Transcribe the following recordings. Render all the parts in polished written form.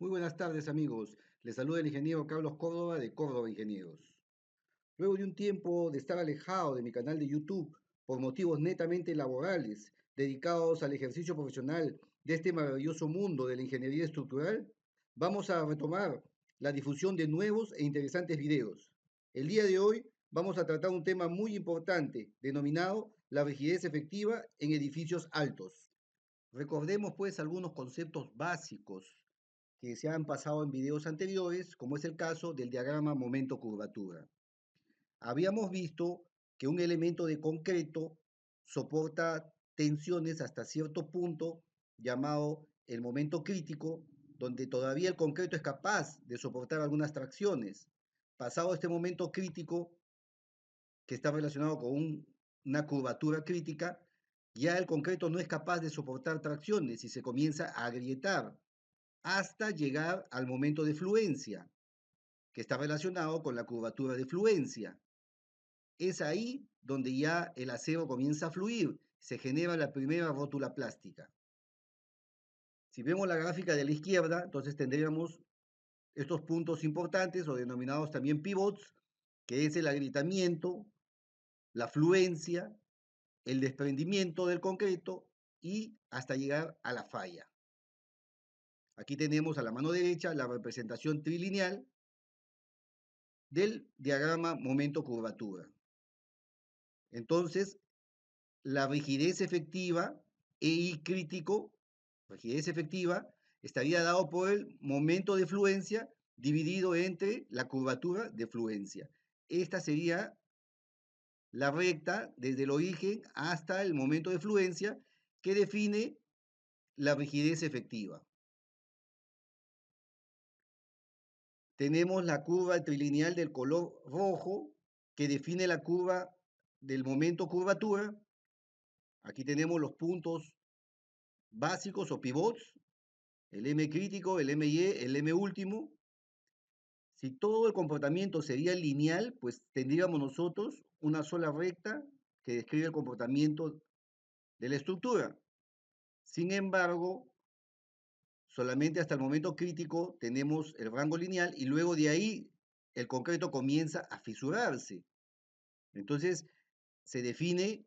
Muy buenas tardes, amigos. Les saluda el ingeniero Carlos Córdoba de Córdoba Ingenieros. Luego de un tiempo de estar alejado de mi canal de YouTube por motivos netamente laborales, dedicados al ejercicio profesional de este maravilloso mundo de la ingeniería estructural, vamos a retomar la difusión de nuevos e interesantes videos. El día de hoy vamos a tratar un tema muy importante denominado la rigidez efectiva en edificios altos. Recordemos pues algunos conceptos básicos que se han pasado en videos anteriores, como es el caso del diagrama momento-curvatura. Habíamos visto que un elemento de concreto soporta tensiones hasta cierto punto, llamado el momento crítico, donde todavía el concreto es capaz de soportar algunas tracciones. Pasado este momento crítico, que está relacionado con una curvatura crítica, ya el concreto no es capaz de soportar tracciones y se comienza a agrietar hasta llegar al momento de fluencia, que está relacionado con la curvatura de fluencia. Es ahí donde ya el acero comienza a fluir, se genera la primera rótula plástica. Si vemos la gráfica de la izquierda, entonces tendríamos estos puntos importantes o denominados también pivots, que es el agrietamiento, la fluencia, el desprendimiento del concreto y hasta llegar a la falla. Aquí tenemos a la mano derecha la representación trilineal del diagrama momento-curvatura. Entonces, la rigidez efectiva, EI crítico, rigidez efectiva, estaría dado por el momento de fluencia dividido entre la curvatura de fluencia. Esta sería la recta desde el origen hasta el momento de fluencia que define la rigidez efectiva. Tenemos la curva trilineal del color rojo que define la curva del momento curvatura. Aquí tenemos los puntos básicos o pivots, el M crítico, el MY, el M último. Si todo el comportamiento sería lineal, pues tendríamos nosotros una sola recta que describe el comportamiento de la estructura. Sin embargo, solamente hasta el momento crítico tenemos el rango lineal y luego de ahí el concreto comienza a fisurarse. Entonces, se define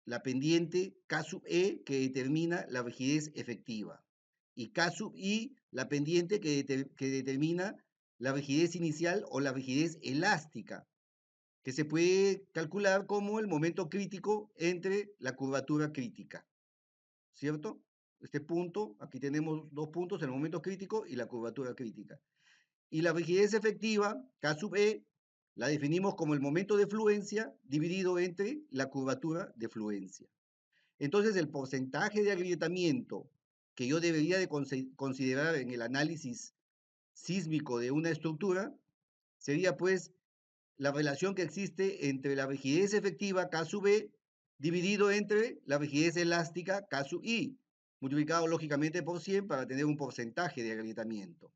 la pendiente K sub E que determina la rigidez efectiva y K sub I la pendiente que determina la rigidez inicial o la rigidez elástica, que se puede calcular como el momento crítico entre la curvatura crítica, ¿cierto? Este punto, aquí tenemos dos puntos, el momento crítico y la curvatura crítica. Y la rigidez efectiva, K sub E, la definimos como el momento de fluencia dividido entre la curvatura de fluencia. Entonces, el porcentaje de agrietamiento que yo debería de considerar en el análisis sísmico de una estructura sería pues la relación que existe entre la rigidez efectiva K sub E dividido entre la rigidez elástica K sub I, multiplicado lógicamente por 100 para tener un porcentaje de agrietamiento.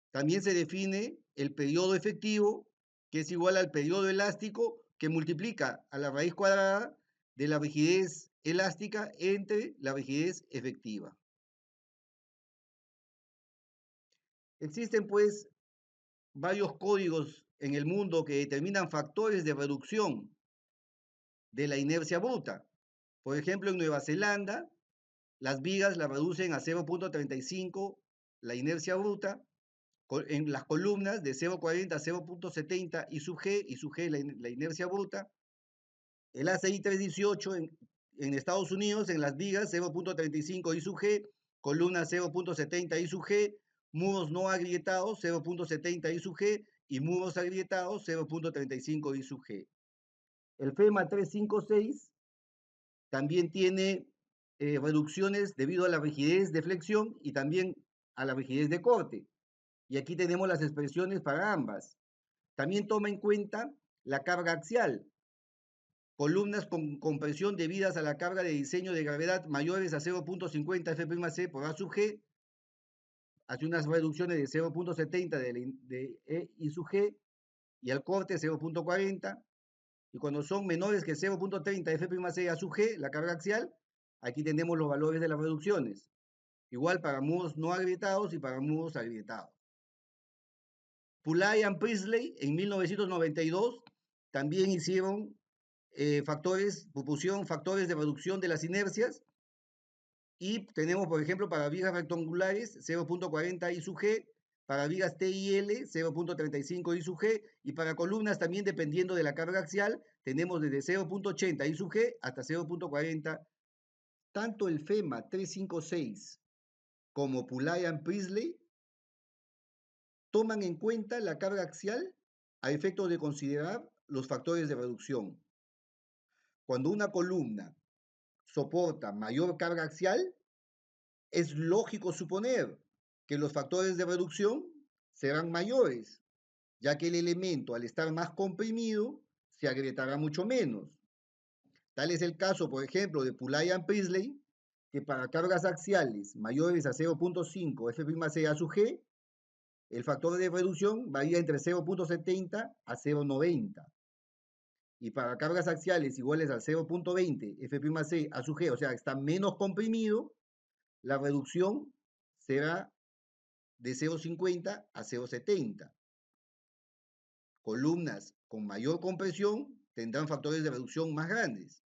También se define el periodo efectivo, que es igual al periodo elástico, que multiplica a la raíz cuadrada de la rigidez elástica entre la rigidez efectiva. Existen pues varios códigos en el mundo que determinan factores de reducción de la inercia bruta. Por ejemplo, en Nueva Zelanda, las vigas la reducen a 0.35 la inercia bruta, en las columnas de 0.40 a 0.70 I sub G la inercia bruta. El ACI 318 en Estados Unidos, en las vigas 0.35 I sub G, columna 0.70 I sub G, muros no agrietados 0.70 I sub G y muros agrietados 0.35 I sub G. El FEMA 356 también tiene reducciones debido a la rigidez de flexión y también a la rigidez de corte. Y aquí tenemos las expresiones para ambas. También toma en cuenta la carga axial. Columnas con compresión debidas a la carga de diseño de gravedad mayores a 0.50 F'C por A sub G, hace unas reducciones de 0.70 de E I sub G y al corte 0.40. Y cuando son menores que 0.30 F'C A sub G, la carga axial, aquí tenemos los valores de las reducciones. igual para muros no agrietados y para muros agrietados. Pulai y Priestley en 1992 también hicieron propusieron factores de reducción de las inercias y tenemos, por ejemplo, para vigas rectangulares 0.40 I sub G, para vigas T y L 0.35 I sub G y para columnas también dependiendo de la carga axial tenemos desde 0.80 I sub G hasta 0.40. Tanto el FEMA 356 como Pulai y Priestley toman en cuenta la carga axial a efecto de considerar los factores de reducción. Cuando una columna soporta mayor carga axial, es lógico suponer que los factores de reducción serán mayores, ya que el elemento al estar más comprimido se agrietará mucho menos. Tal es el caso, por ejemplo, de Pulai y Priestley, que para cargas axiales mayores a 0.5 F'C a sub G, el factor de reducción varía entre 0.70 a 0.90. Y para cargas axiales iguales a 0.20 F'C a sub G, o sea, está menos comprimido, la reducción será de 0.50 a 0.70. Columnas con mayor compresión tendrán factores de reducción más grandes.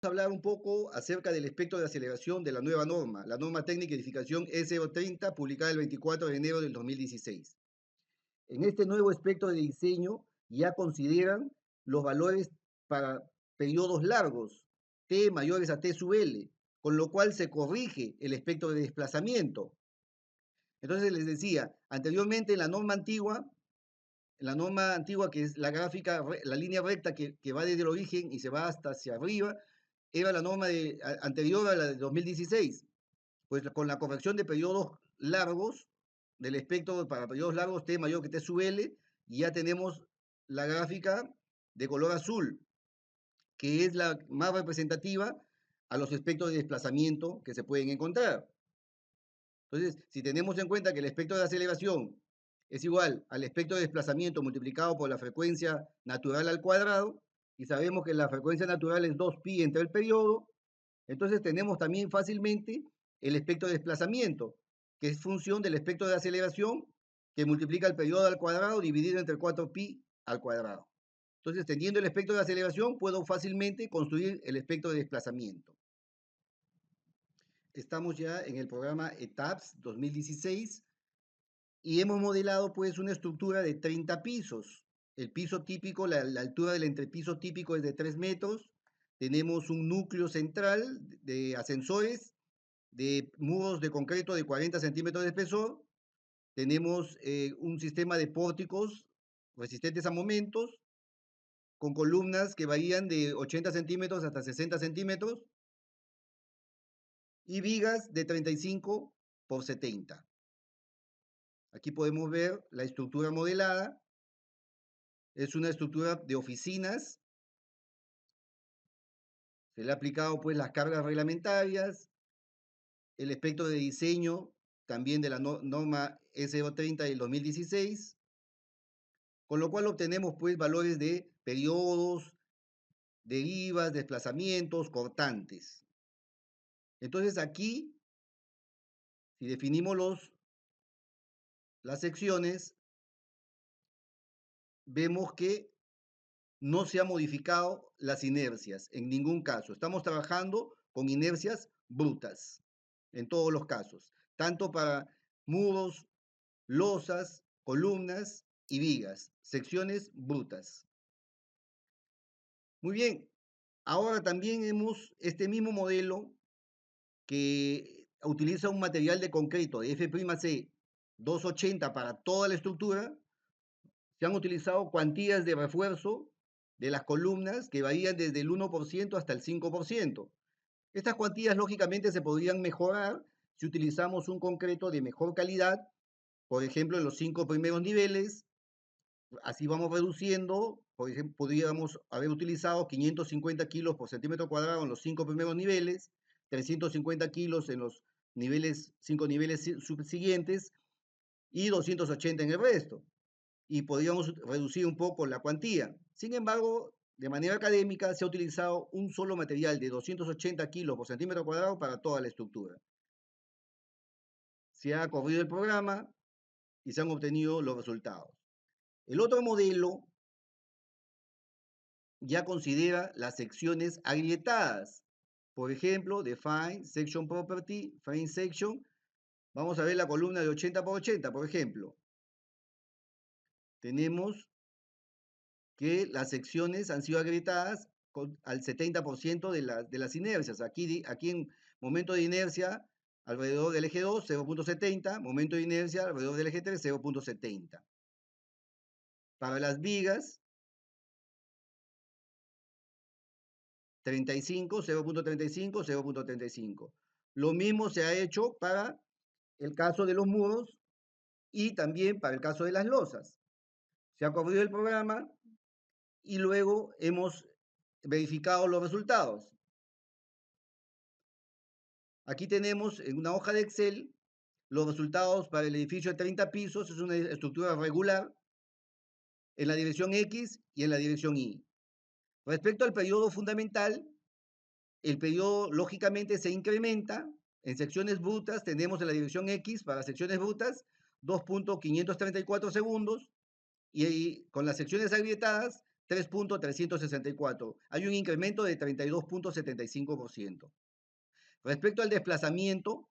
Vamos a hablar un poco acerca del espectro de aceleración de la nueva norma, la norma técnica de edificación E030, publicada el 24 de enero del 2016. En este nuevo espectro de diseño ya consideran los valores para periodos largos, T mayores a T sub L, con lo cual se corrige el espectro de desplazamiento. Entonces les decía, anteriormente en la norma antigua que es la gráfica, la línea recta que va desde el origen y se va hasta hacia arriba, era la norma anterior a la de 2016. Pues con la corrección de periodos largos, del espectro para periodos largos T mayor que T sub L, y ya tenemos la gráfica de color azul, que es la más representativa a los espectros de desplazamiento que se pueden encontrar. Entonces, si tenemos en cuenta que el espectro de aceleración es igual al espectro de desplazamiento multiplicado por la frecuencia natural al cuadrado, y sabemos que la frecuencia natural es 2pi entre el periodo, entonces tenemos también fácilmente el espectro de desplazamiento, que es función del espectro de aceleración que multiplica el periodo al cuadrado dividido entre 4pi al cuadrado. Entonces, teniendo el espectro de aceleración, puedo fácilmente construir el espectro de desplazamiento. Estamos ya en el programa ETAPS 2016 y hemos modelado pues una estructura de 30 pisos. El piso típico, la altura del entrepiso típico es de 3 metros. Tenemos un núcleo central de ascensores, de muros de concreto de 40 centímetros de espesor. Tenemos un sistema de pórticos resistentes a momentos, con columnas que varían de 80 centímetros hasta 60 centímetros, y vigas de 35 por 70. Aquí podemos ver la estructura modelada. Es una estructura de oficinas. Se le ha aplicado pues las cargas reglamentarias, el espectro de diseño también de la norma E030 del 2016, con lo cual obtenemos pues valores de periodos, derivas, desplazamientos, cortantes. Entonces aquí, si definimos las secciones, vemos que no se han modificado las inercias en ningún caso. Estamos trabajando con inercias brutas en todos los casos, tanto para muros, losas, columnas y vigas, secciones brutas. Muy bien, ahora también este mismo modelo que utiliza un material de concreto de F'C 280 para toda la estructura. Se han utilizado cuantías de refuerzo de las columnas que varían desde el 1% hasta el 5%. Estas cuantías lógicamente se podrían mejorar si utilizamos un concreto de mejor calidad, por ejemplo en los 5 primeros niveles. Así vamos reduciendo, por ejemplo, podríamos haber utilizado 550 kilos por centímetro cuadrado en los 5 primeros niveles, 350 kilos en los 5 niveles subsiguientes y 280 en el resto. Y podríamos reducir un poco la cuantía. Sin embargo, de manera académica, se ha utilizado un solo material de 280 kilos por centímetro cuadrado para toda la estructura. Se ha corrido el programa y se han obtenido los resultados. El otro modelo ya considera las secciones agrietadas. Por ejemplo, Define Section Property, Frame Section. Vamos a ver la columna de 80 por 80, por ejemplo. Tenemos que las secciones han sido agrietadas al 70% de las inercias. Aquí en momento de inercia, alrededor del eje 2, 0.70. Momento de inercia, alrededor del eje 3, 0.70. Para las vigas, 35, 0.35, 0.35. Lo mismo se ha hecho para el caso de los muros y también para el caso de las losas. Se ha corrido el programa y luego hemos verificado los resultados. Aquí tenemos en una hoja de Excel los resultados para el edificio de 30 pisos. Es una estructura regular en la dirección X y en la dirección Y. Respecto al periodo fundamental, el periodo lógicamente se incrementa. En secciones brutas tenemos en la dirección X para secciones brutas 2.534 segundos y con las secciones agrietadas 3.364. Hay un incremento de 32.75%. Respecto al desplazamiento,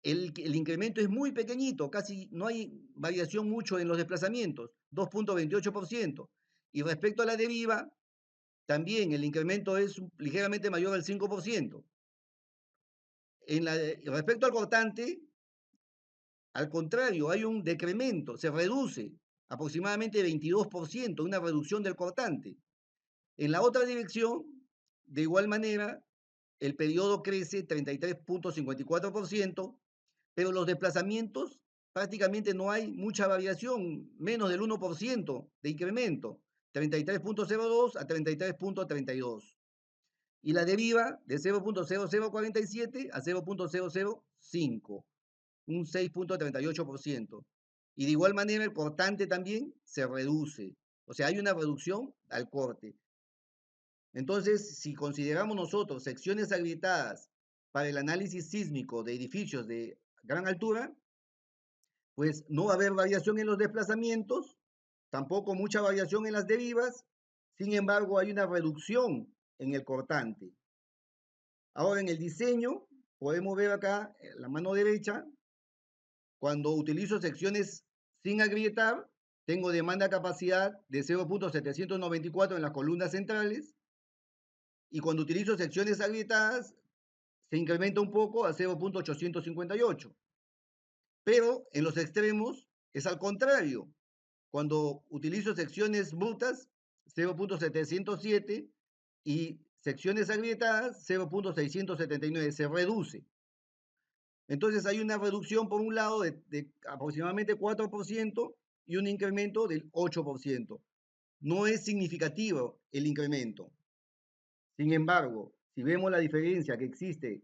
el incremento es muy pequeñito, casi no hay variación mucho en los desplazamientos, 2.28%. Y respecto a la deriva, también el incremento es ligeramente mayor al 5%. Respecto al cortante, al contrario, hay un decremento, se reduce aproximadamente 22%, una reducción del cortante. En la otra dirección, de igual manera, el periodo crece 33.54%, pero los desplazamientos prácticamente no hay mucha variación, menos del 1% de incremento, 33.02 a 33.32. Y la deriva de 0.0047 a 0.005, un 6.38%. Y de igual manera el cortante también se reduce, o sea, hay una reducción al corte. Entonces, si consideramos nosotros secciones agrietadas para el análisis sísmico de edificios de gran altura, pues no va a haber variación en los desplazamientos, tampoco mucha variación en las derivas, sin embargo hay una reducción en el cortante. Ahora en el diseño, podemos ver acá, en la mano derecha, cuando utilizo secciones sin agrietar, tengo demanda capacidad de 0.794 en las columnas centrales, y cuando utilizo secciones agrietadas, se incrementa un poco a 0.858. Pero en los extremos es al contrario. Cuando utilizo secciones brutas, 0.707 y secciones agrietadas, 0.679, se reduce. Entonces hay una reducción por un lado de aproximadamente 4% y un incremento del 8%. No es significativo el incremento. Sin embargo, si vemos la diferencia que existe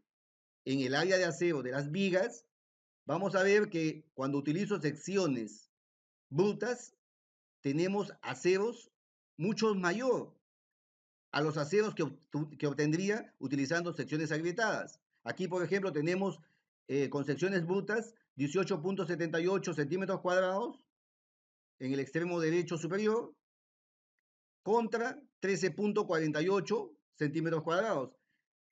en el área de acero de las vigas, vamos a ver que cuando utilizo secciones brutas, tenemos aceros mucho mayor a los aceros que obtendría utilizando secciones agrietadas. Aquí, por ejemplo, tenemos con secciones brutas 18.78 centímetros cuadrados en el extremo derecho superior contra 13.48 centímetros cuadrados.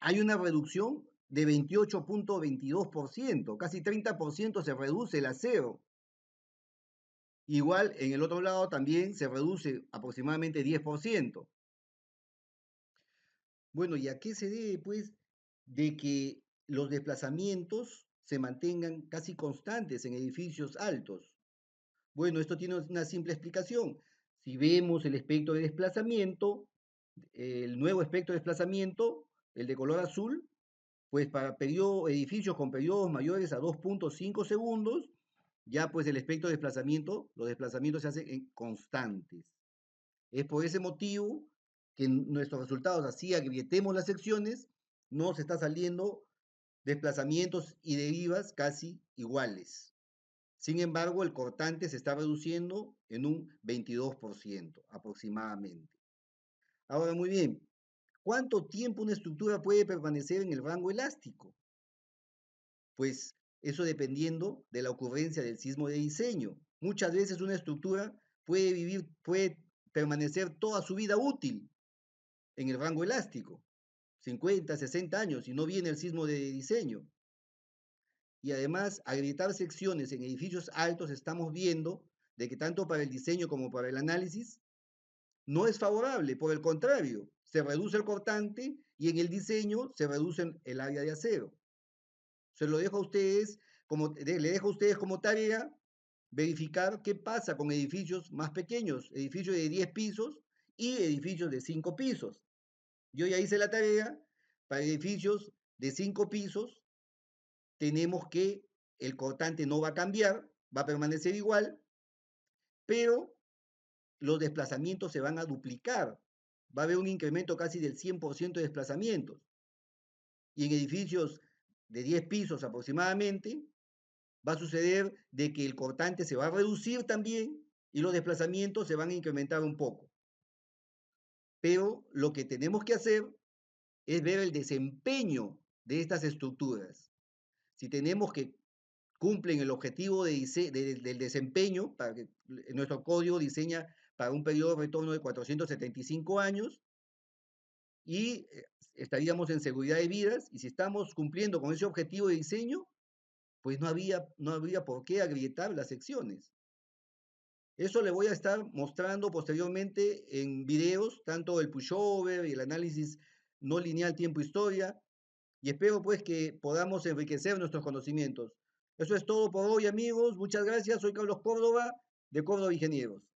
Hay una reducción de 28.22%, casi 30% se reduce el acero. Igual en el otro lado también se reduce aproximadamente 10%. Bueno, ¿y a qué se debe, pues, de que los desplazamientos se mantengan casi constantes en edificios altos? Bueno, esto tiene una simple explicación. Si vemos el espectro de desplazamiento, el nuevo espectro de desplazamiento, el de color azul, pues para edificios con periodos mayores a 2.5 segundos, ya pues el espectro de desplazamiento, los desplazamientos se hacen en constantes. Es por ese motivo que nuestros resultados, así agrietemos las secciones, no se está saliendo desplazamientos y derivas casi iguales. Sin embargo, el cortante se está reduciendo en un 22% aproximadamente. Ahora, muy bien, ¿cuánto tiempo una estructura puede permanecer en el rango elástico? Pues eso dependiendo de la ocurrencia del sismo de diseño. Muchas veces una estructura puede permanecer toda su vida útil en el rango elástico, 50, 60 años, y no viene el sismo de diseño. Y además, agrietar secciones en edificios altos estamos viendo de que tanto para el diseño como para el análisis no es favorable, por el contrario, se reduce el cortante y en el diseño se reduce el área de acero. Se lo dejo a ustedes le dejo a ustedes como tarea verificar qué pasa con edificios más pequeños, edificios de 10 pisos y edificios de 5 pisos. Yo ya hice la tarea, para edificios de 5 pisos tenemos que el cortante no va a cambiar, va a permanecer igual, pero los desplazamientos se van a duplicar. Va a haber un incremento casi del 100% de desplazamientos. Y en edificios de 10 pisos aproximadamente, va a suceder de que el cortante se va a reducir también y los desplazamientos se van a incrementar un poco. Pero lo que tenemos que hacer es ver el desempeño de estas estructuras. Si tenemos que cumplen el objetivo del desempeño, para que nuestro código diseña para un periodo de retorno de 475 años y estaríamos en seguridad de vidas, y si estamos cumpliendo con ese objetivo de diseño, pues no habría por qué agrietar las secciones. Eso le voy a estar mostrando posteriormente en videos, tanto el pushover y el análisis no lineal tiempo-historia, y espero pues que podamos enriquecer nuestros conocimientos. Eso es todo por hoy, amigos. Muchas gracias. Soy Carlos Córdoba, de Córdoba Ingenieros.